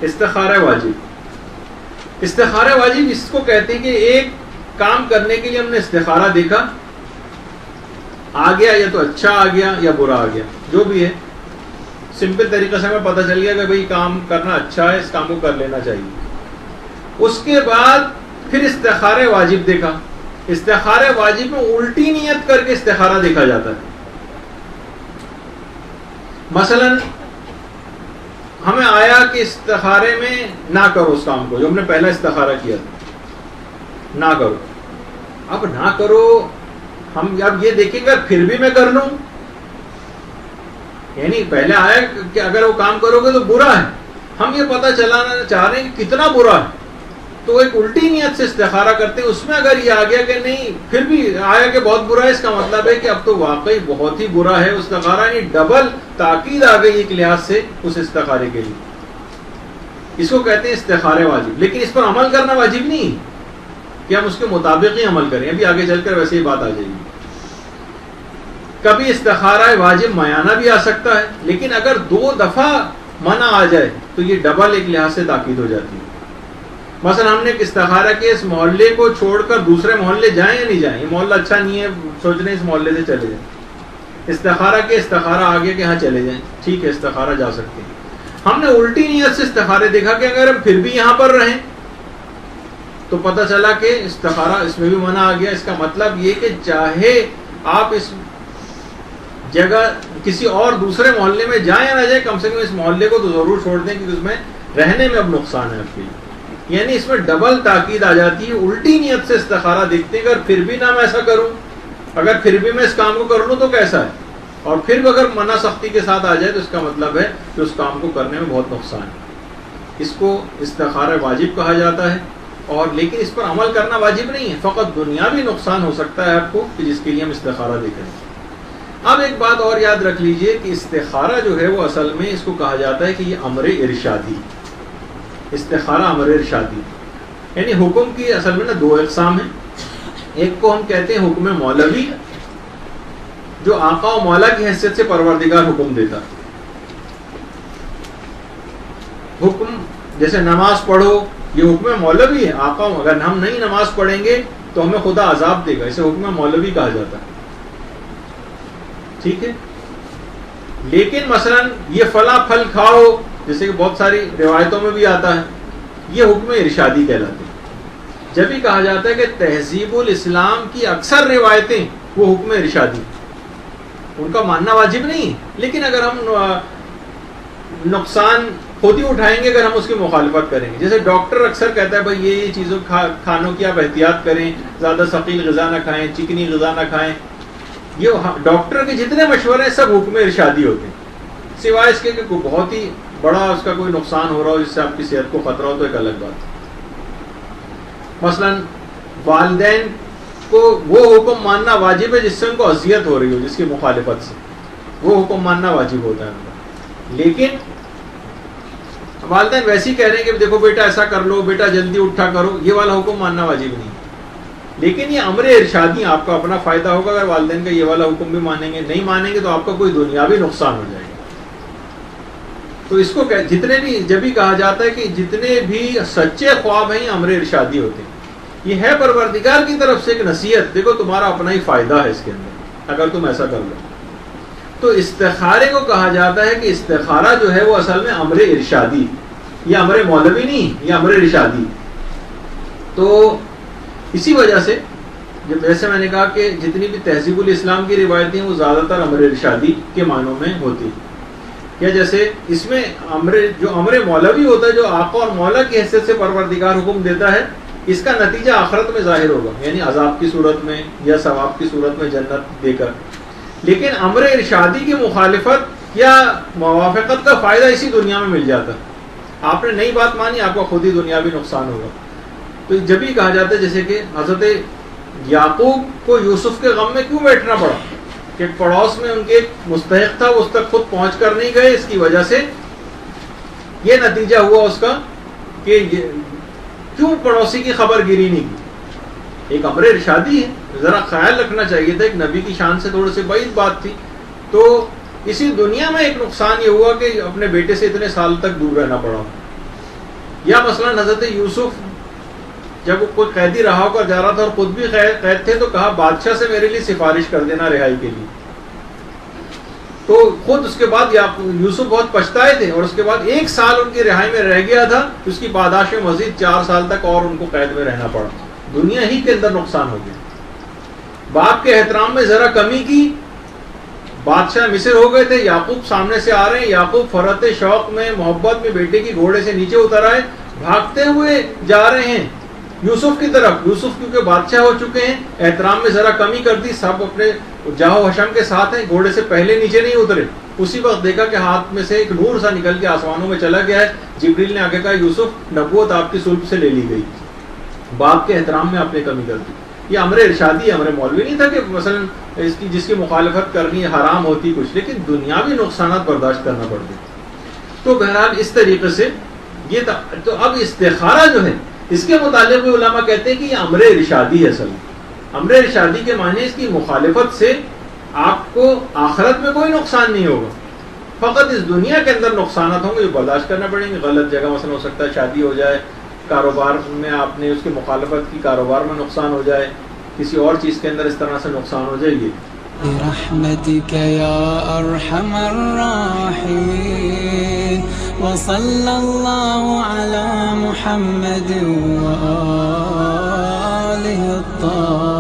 استخارہ واجب. استخارہ واجب اس کو کہتے ہیں کہ ایک کام کرنے کے لیے ہم نے استخارہ دیکھا, آ گیا یا تو اچھا آ گیا یا برا آ گیا, جو بھی ہے سمپل طریقے سے ہمیں پتہ چل گیا کہ بھئی کام کرنا اچھا ہے, اس کام کو کر لینا چاہیے. اس کے بعد پھر استخارہ واجب دیکھا. استخارہ واجب میں الٹی نیت کر کے استخارہ دیکھا جاتا ہے. مثلا ہمیں آیا کہ استخارے میں نہ کرو اس کام کو جو ہم نے پہلا استخارہ کیا تھا, نہ کرو. اب نہ کرو, ہم اب یہ دیکھیں گے پھر بھی میں کر لوں, یعنی پہلے آیا کہ اگر وہ کام کرو گے تو برا ہے, ہم یہ پتہ چلانا چاہ رہے ہیں کہ کتنا برا ہے, تو ایک الٹی نیت سے استخارہ کرتے ہیں. اس میں اگر یہ آ گیا کہ نہیں, پھر بھی آیا کہ بہت برا ہے, اس کا مطلب ہے کہ اب تو واقعی بہت ہی برا ہے استخارہ, یعنی ڈبل تاکید آ گئی ایک لحاظ سے اس استخارے کے لیے. اس کو کہتے ہیں استخارہ واجب. لیکن اس پر عمل کرنا واجب نہیں کہ ہم اس کے مطابق ہی عمل کریں, ابھی آگے چل کر ویسے ہی بات آ جائے گی. کبھی استخارہ واجب میانہ بھی آ سکتا ہے, لیکن اگر 2 دفعہ منع آ جائے تو یہ ڈبل ایک لحاظ سے تاکید ہو جاتی ہے. مثلا ہم نے ایک استخارہ کے اس محلے کو چھوڑ کر دوسرے محلے جائیں یا نہیں جائیں, یہ محلہ اچھا نہیں ہے, سوچ رہے ہیں اس محلے سے چلے جائیں. استخارہ کے استخارہ آ گیا کہ ہاں چلے جائیں, ٹھیک ہے استخارہ جا سکتے ہیں. ہم نے الٹی نیت سے استخارے دیکھا کہ اگر ہم پھر بھی یہاں پر رہیں تو پتہ چلا کہ استخارہ اس میں بھی منع آ گیا. اس کا مطلب یہ کہ چاہے آپ اس جگہ کسی اور دوسرے محلے میں جائیں یا نہ جائیں, کم سے کم اس محلے کو تو ضرور چھوڑ دیں کیونکہ اس میں رہنے میں اب نقصان ہے آپ کے لیے. یعنی اس میں ڈبل تاکید آ جاتی ہے. الٹی نیت سے استخارہ دیکھتے ہیں, اگر پھر بھی نہ میں ایسا کروں, اگر پھر بھی میں اس کام کو کر لوں تو کیسا ہے, اور پھر بھی اگر منع سختی کے ساتھ آ جائے تو اس کا مطلب ہے کہ اس کام کو کرنے میں بہت نقصان ہے. اس کو استخارہ واجب کہا جاتا ہے, اور لیکن اس پر عمل کرنا واجب نہیں ہے, فقط دنیاوی نقصان ہو سکتا ہے آپ کو کہ جس کے لیے ہم استخارہ دیکھیں. اب ایک بات اور یاد رکھ لیجئے کہ استخارہ جو ہے وہ اصل میں اس کو کہا جاتا ہے کہ یہ امر ارشادی. استخارہ امر ارشادی یعنی حکم کی اصل میں 2 اقسام ہیں. ایک کو ہم کہتے ہیں حکم مولوی, جو آقا و مولا کی حیثیت سے پروردگار حکم دیتا. حکم جیسے نماز پڑھو, یہ حکم مولوی ہے. آقا اگر ہم نہیں نماز پڑھیں گے تو ہمیں خدا عذاب دے گا, اسے حکم مولوی کہا جاتا ہے. ٹھیک ہے. لیکن مثلا یہ فلاں پھل کھاؤ, جیسے کہ بہت ساری روایتوں میں بھی آتا ہے, یہ حکم ارشادی کہلاتے ہیں. جب بھی کہا جاتا ہے کہ تہذیب الاسلام کی اکثر روایتیں وہ حکم ارشادی, ان کا ماننا واجب نہیں, لیکن اگر ہم نقصان خود ہی اٹھائیں گے اگر ہم اس کی مخالفت کریں گے. جیسے ڈاکٹر اکثر کہتا ہے بھائی یہ چیزوں کھانوں کی آپ احتیاط کریں, زیادہ ثقیل غذا نہ کھائیں, چکنی غذا نہ کھائیں. یہ ڈاکٹر کے جتنے مشورے ہیں سب حکم ارشادی ہوتے ہیں, سوائے اس کے کہ کوئی بہت ہی بڑا اس کا کوئی نقصان ہو رہا ہو جس سے آپ کی صحت کو خطرہ ہو تو ایک الگ بات ہے. مثلا والدین کو وہ حکم ماننا واجب ہے جس سے ان کو اذیت ہو رہی ہو, جس کی مخالفت سے, وہ حکم ماننا واجب ہوتا ہے. لیکن والدین ویسے ہی کہہ رہے ہیں کہ دیکھو بیٹا ایسا کر لو, بیٹا جلدی اٹھا کرو, یہ والا حکم ماننا واجب نہیں. لیکن یہ امر ارشادی, آپ کا اپنا فائدہ ہوگا اگر والدین کا یہ والا حکم بھی مانیں گے. نہیں مانیں گے تو آپ کا کوئی دنیاوی نقصان ہو جائے گا. تو اس کو جتنے بھی جب بھی کہا جاتا ہے کہ جتنے بھی سچے خواب ہیں امر ارشادی ہوتے ہیں, یہ ہے پروردگار کی طرف سے ایک نصیحت, دیکھو تمہارا اپنا ہی فائدہ ہے اس کے اندر اگر تم ایسا کر لو. تو استخارے کو کہا جاتا ہے کہ استخارہ جو ہے وہ اصل میں امر ارشادی, یہ امر مولوی نہیں, یہ امر ارشادی. تو اسی وجہ سے جب جیسے میں نے کہا کہ جتنی بھی تہذیب الاسلام کی روایتیں وہ زیادہ تر امر ارشادی کے معنوں میں ہوتی. یا جیسے اس میں جو امر مولوی ہوتا ہے, جو آقا اور مولا کی حیثیت سے پروردگار حکم دیتا ہے, اس کا نتیجہ آخرت میں ظاہر ہوگا, یعنی عذاب کی صورت میں یا ثواب کی صورت میں جنت دے کر. لیکن امر ارشادی کی مخالفت یا موافقت کا فائدہ اسی دنیا میں مل جاتا ہے. آپ نے نئی بات مانی, آپ کا خود ہی دنیاوی نقصان ہوگا. تو جب ہی کہا جاتا ہے جیسے کہ حضرت یعقوب کو یوسف کے غم میں کیوں بیٹھنا پڑا, کہ پڑوس میں ان کے ایک مستحق تھا, اس تک خود پہنچ کر نہیں گئے, اس کی وجہ سے یہ نتیجہ ہوا اس کا کہ کیوں پڑوسی کی خبر گیری نہیں کی. ایک امر ارشادی ہے, ذرا خیال رکھنا چاہیے تھا, ایک نبی کی شان سے تھوڑی سی بعید بات تھی. تو اسی دنیا میں ایک نقصان یہ ہوا کہ اپنے بیٹے سے اتنے سال تک دور رہنا پڑا. یا مثلا حضرت یوسف جب وہ کوئی قیدی رہا ہو کر جا رہا تھا اور خود بھی قید تھے تو کہا بادشاہ سے میرے لیے سفارش کر دینا رہائی کے لیے. تو خود اس کے بعد یوسف بہت پچھتائے تھے اور اس کے بعد 1 سال ان کی رہائی میں رہ گیا تھا. اس کی پاداش میں مزید 4 سال تک اور ان کو قید میں رہنا پڑا. دنیا ہی کے اندر نقصان ہو گیا. باپ کے احترام میں ذرا کمی کی، بادشاہ مصر ہو گئے تھے، یعقوب سامنے سے آ رہے ہیں، یعقوب فرحت شوق میں محبت میں بیٹے کی گھوڑے سے نیچے اتر آئے، بھاگتے ہوئے جا رہے ہیں یوسف کی طرف. یوسف کیونکہ بادشاہ ہو چکے ہیں، احترام میں ذرا کمی کر دی، سب اپنے جاہو حشم کے ساتھ ہیں، گھوڑے سے پہلے نیچے نہیں اترے. اسی وقت دیکھا کہ ہاتھ میں سے ایک نور سا نکل کے آسمانوں میں چلا گیا ہے. جبریل نے آگے کہا یوسف نبوت آپ کی صلب سے لے لی گئی، باپ کے احترام میں آپ نے کمی کر دی. یہ امر ارشادی امر مولوی نہیں تھا کہ مثلا جس کی مخالفت کرنی حرام ہوتی کچھ، لیکن دنیاوی نقصانات برداشت کرنا پڑتے. تو بہرحال اس طریقے سے یہ تو اب استخارہ جو ہے اس کے متعلق بھی علماء کہتے ہیں کہ یہ امر ارشادی ہے. اصل امر ارشادی کے معنی اس کی مخالفت سے آپ کو آخرت میں کوئی نقصان نہیں ہوگا، فقط اس دنیا کے اندر نقصانات ہوں گے جو برداشت کرنا پڑیں گے. غلط جگہ مثلا ہو سکتا ہے شادی ہو جائے، کاروبار میں آپ نے اس کی مخالفت کی، کاروبار میں نقصان ہو جائے، کسی اور چیز کے اندر اس طرح سے نقصان ہو جائے گی. برحمتك يا أرحم الراحمين وصلى الله على محمد وآله الطاهرين.